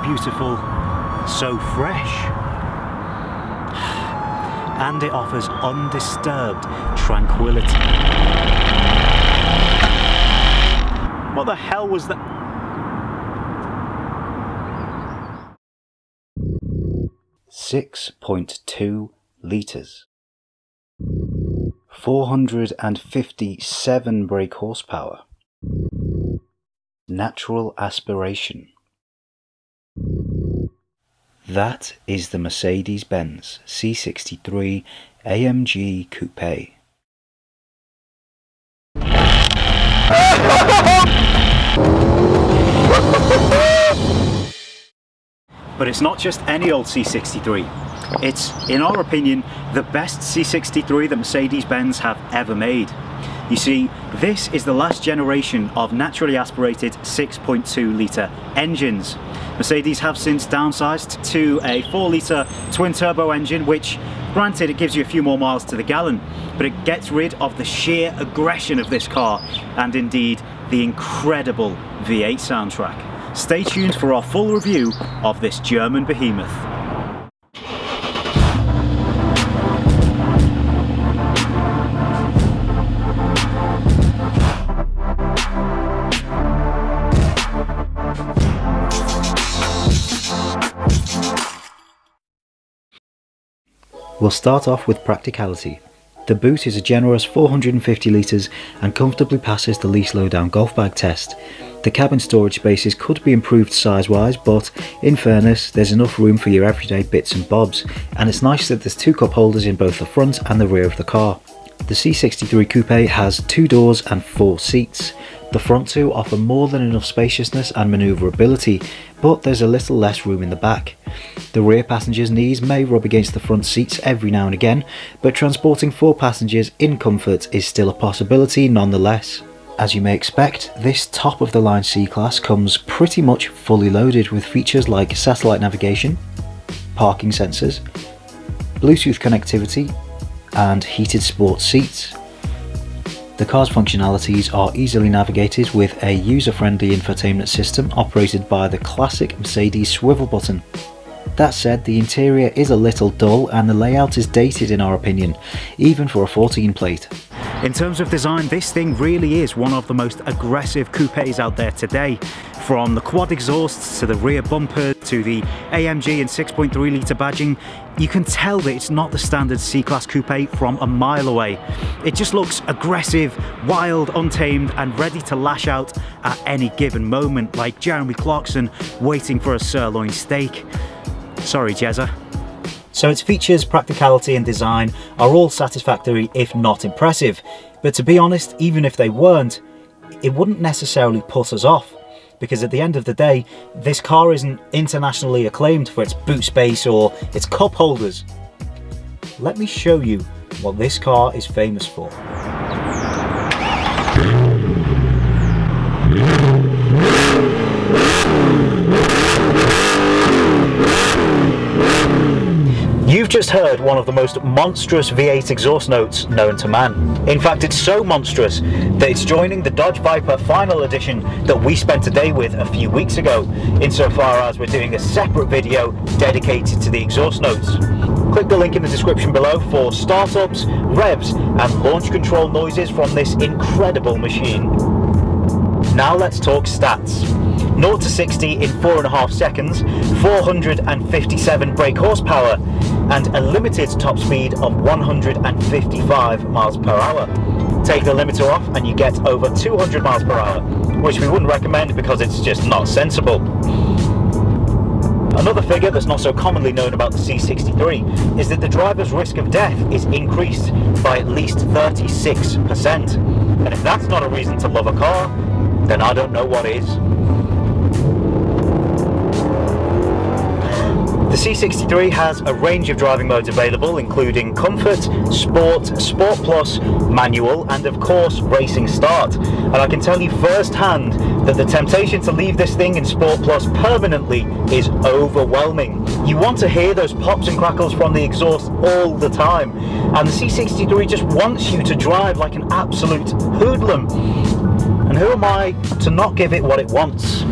beautiful, so fresh. And it offers undisturbed tranquility. What the hell was that? 6.2 litres. 457 brake horsepower. Natural aspiration. That is the Mercedes-Benz C63 AMG Coupe. But it's not just any old C63. It's, in our opinion, the best C63 that Mercedes-Benz have ever made. You see, this is the last generation of naturally aspirated 6.2 litre engines. Mercedes have since downsized to a 4 litre twin turbo engine, which, granted, it gives you a few more miles to the gallon, but it gets rid of the sheer aggression of this car and indeed the incredible V8 soundtrack. Stay tuned for our full review of this German behemoth. We'll start off with practicality. The boot is a generous 450 litres and comfortably passes the LeaseLowdown golf bag test. The cabin storage spaces could be improved size-wise, but in fairness, there's enough room for your everyday bits and bobs, and it's nice that there's 2 cup holders in both the front and the rear of the car. The C63 Coupe has 2 doors and 4 seats. The front 2 offer more than enough spaciousness and manoeuvrability, but there's a little less room in the back. The rear passengers' knees may rub against the front seats every now and again, but transporting 4 passengers in comfort is still a possibility nonetheless. As you may expect, this top-of-the-line C-Class comes pretty much fully loaded with features like satellite navigation, parking sensors, Bluetooth connectivity, and heated sports seats. The car's functionalities are easily navigated with a user-friendly infotainment system operated by the classic Mercedes swivel button. That said, the interior is a little dull and the layout is dated in our opinion, even for a 14 plate. In terms of design, this thing really is one of the most aggressive coupes out there today. From the quad exhausts to the rear bumper to the AMG and 6.3 litre badging, you can tell that it's not the standard C-Class coupe from a mile away. It just looks aggressive, wild, untamed and ready to lash out at any given moment, like Jeremy Clarkson waiting for a sirloin steak. Sorry, Jezza. So its features, practicality and design are all satisfactory if not impressive, but to be honest, even if they weren't, it wouldn't necessarily put us off, because at the end of the day, this car isn't internationally acclaimed for its boot space or its cup holders. Let me show you what this car is famous for. You've just heard one of the most monstrous V8 exhaust notes known to man. In fact, it's so monstrous that it's joining the Dodge Viper Final Edition that we spent a day with a few weeks ago, insofar as we're doing a separate video dedicated to the exhaust notes. Click the link in the description below for startups, revs and launch control noises from this incredible machine. Now let's talk stats. 0 to 60 in 4.5 seconds, 457 brake horsepower, and a limited top speed of 155 miles per hour. Take the limiter off and you get over 200 miles per hour, which we wouldn't recommend because it's just not sensible. Another figure that's not so commonly known about the C63 is that the driver's risk of death is increased by at least 36%. And if that's not a reason to love a car, then I don't know what is. The C63 has a range of driving modes available, including Comfort, Sport, Sport Plus, Manual, and of course Racing Start. And I can tell you firsthand that the temptation to leave this thing in Sport Plus permanently is overwhelming. You want to hear those pops and crackles from the exhaust all the time, and the C63 just wants you to drive like an absolute hoodlum. And who am I to not give it what it wants?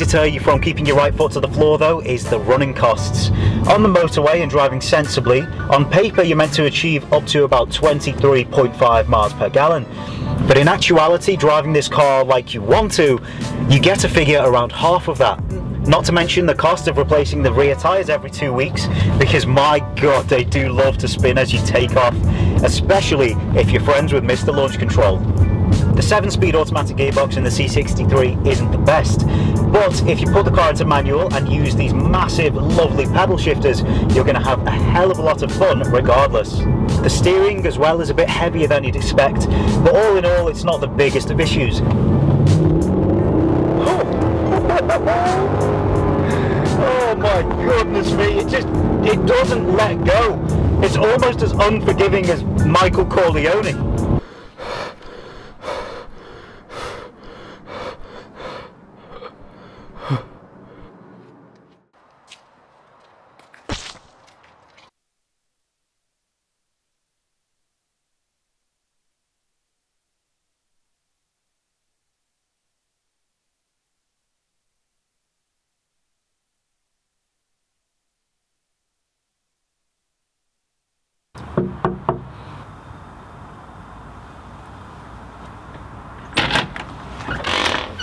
deter you from keeping your right foot to the floor though is the running costs. On the motorway and driving sensibly, on paper you're meant to achieve up to about 23.5 miles per gallon. But in actuality, driving this car like you want to, you get a figure around half of that. Not to mention the cost of replacing the rear tyres every 2 weeks, because my god, they do love to spin as you take off, especially if you're friends with Mr. Launch Control. The 7-speed automatic gearbox in the C63 isn't the best, but if you put the car into manual and use these massive, lovely pedal shifters, you're going to have a hell of a lot of fun regardless. The steering as well is a bit heavier than you'd expect, but all in all, it's not the biggest of issues. Oh my goodness me, it doesn't let go. It's almost as unforgiving as Michael Corleone.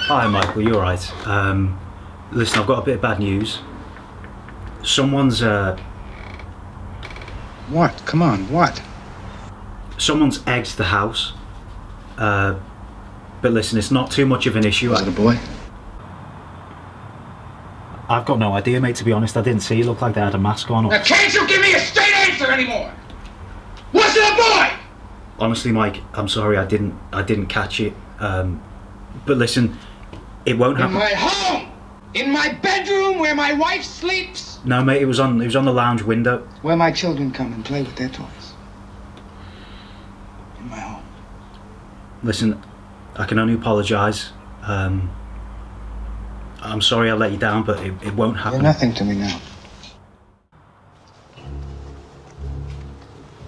Hi Michael, you alright? Listen, I've got a bit of bad news. Someone's What? Come on, what? Someone's egged the house. But listen, it's not too much of an issue. Was it a boy? I've got no idea, mate, to be honest. I didn't see it. Looked like they had a mask on. Now can't you give me a straight answer anymore? Was it a boy? Honestly, Mike, I'm sorry, I didn't catch it. But listen, it won't happen. In my home! In my bedroom where my wife sleeps! No, mate, it was on the lounge window. Where my children come and play with their toys. In my home. Listen, I can only apologise. I'm sorry I let you down, but it won't happen. You're nothing to me now.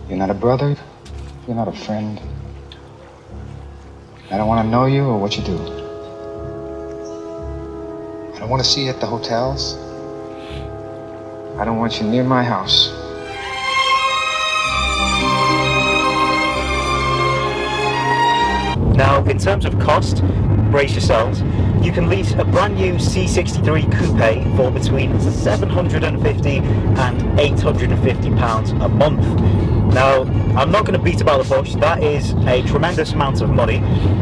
You're not a brother. You're not a friend. I don't want to know you or what you do. I don't want to see you at the hotels. I don't want you near my house. Now, in terms of cost, brace yourselves. You can lease a brand new C63 Coupe for between £750 and £850 a month. Now, I'm not going to beat about the bush, that is a tremendous amount of money.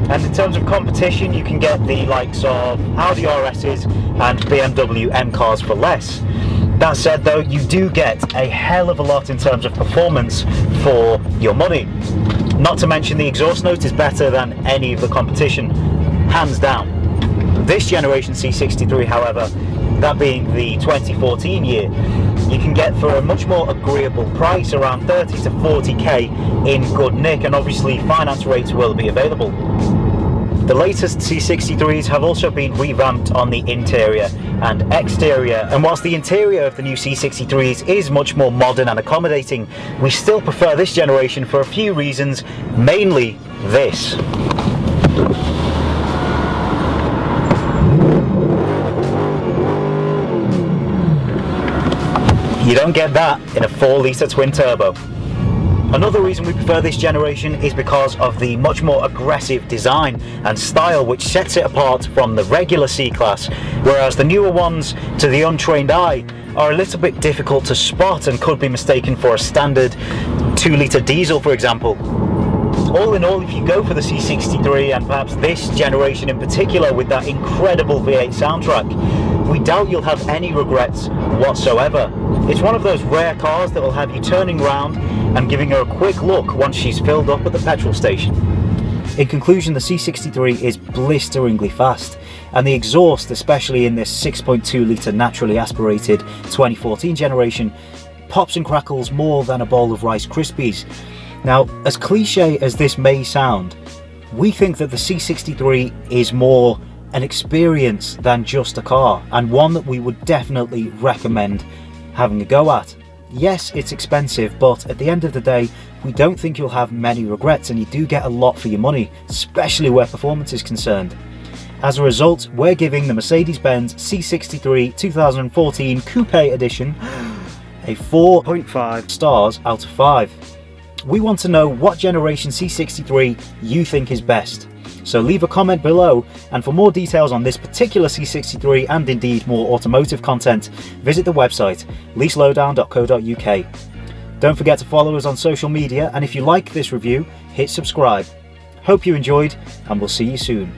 And in terms of competition, you can get the likes of Audi RSs and BMW M cars for less. That said though, you do get a hell of a lot in terms of performance for your money. Not to mention the exhaust note is better than any of the competition, hands down. This generation C63, however, that being the 2014 year, you can get for a much more agreeable price, around 30 to 40k in good nick, and obviously finance rates will be available. The latest C63s have also been revamped on the interior and exterior, and whilst the interior of the new C63s is much more modern and accommodating, we still prefer this generation for a few reasons, mainly this. You don't get that in a 4-litre twin turbo. Another reason we prefer this generation is because of the much more aggressive design and style, which sets it apart from the regular C-Class, whereas the newer ones, to the untrained eye, are a little bit difficult to spot and could be mistaken for a standard 2-litre diesel, for example. All in all, if you go for the C63, and perhaps this generation in particular with that incredible V8 soundtrack, we doubt you'll have any regrets whatsoever. It's one of those rare cars that will have you turning round and giving her a quick look once she's filled up at the petrol station. In conclusion, the C63 is blisteringly fast, and the exhaust, especially in this 6.2 litre naturally aspirated 2014 generation, pops and crackles more than a bowl of Rice Krispies. Now, as cliche as this may sound, we think that the C63 is more an experience than just a car, and one that we would definitely recommend having a go at. Yes, it's expensive, but at the end of the day, we don't think you'll have many regrets, and you do get a lot for your money, especially where performance is concerned. As a result, we're giving the Mercedes-Benz C63 2014 Coupe Edition a 4.5 stars out of 5. We want to know what generation C63 you think is best. So leave a comment below, and for more details on this particular C63 and indeed more automotive content, visit the website leaselowdown.co.uk. Don't forget to follow us on social media, and if you like this review, hit subscribe. Hope you enjoyed, and we'll see you soon.